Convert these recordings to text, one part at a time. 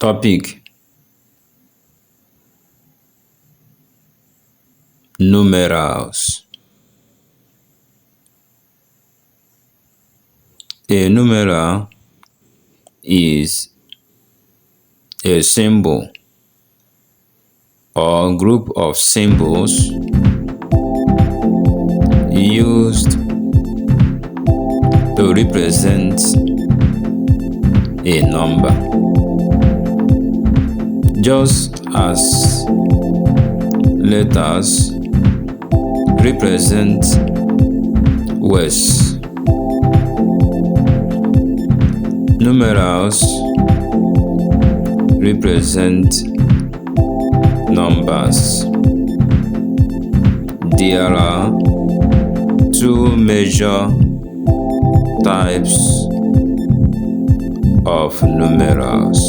Topic: Numerals. A numeral is a symbol or group of symbols used to represent a number, just as letters represent words. Numerals represent numbers. There are two major types of numerals.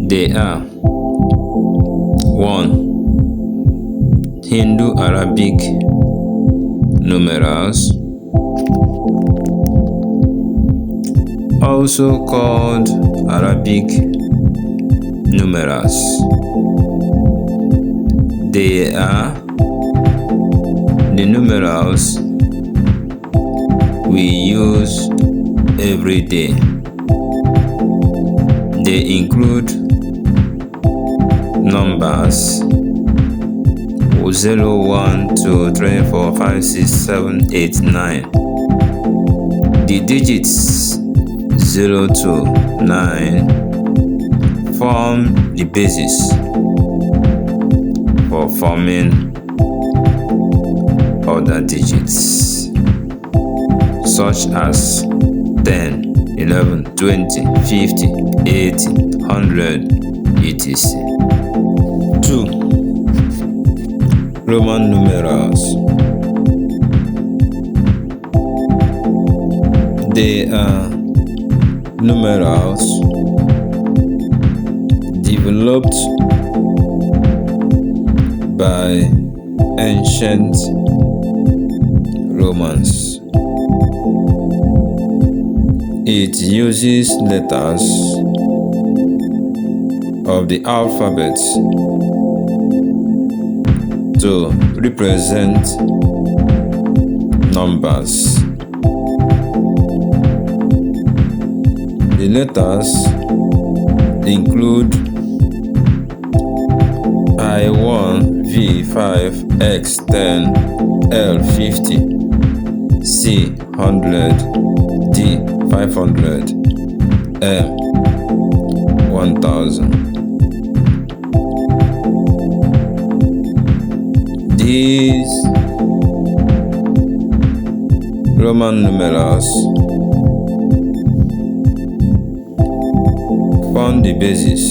They are: 1. Hindu-Arabic numerals, also called Arabic numerals. They are the numerals we use every day. They include numbers 0, 1, 2, 3, 4, 5, 6, 7, 8, 9. The digits 0 to 9 form the basis for forming other digits, such as 10, 11, 20, 50, 80, 100, etc. 2. Roman numerals. They are numerals developed by ancient Romans. It uses letters of the alphabet to represent numbers. The letters include I1, V5, X10, L50, C 100, D 500, M 1000. These Roman numerals form the basis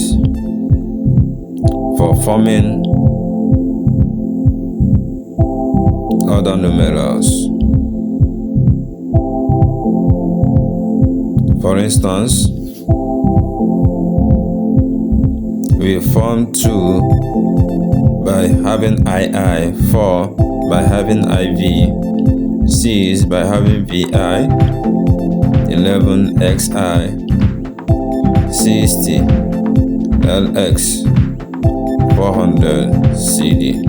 for forming other numerals. For instance, we form 2 by having II, 4 by having IV, 6 by having VI, 11 XI, 60 LX, 400 CD.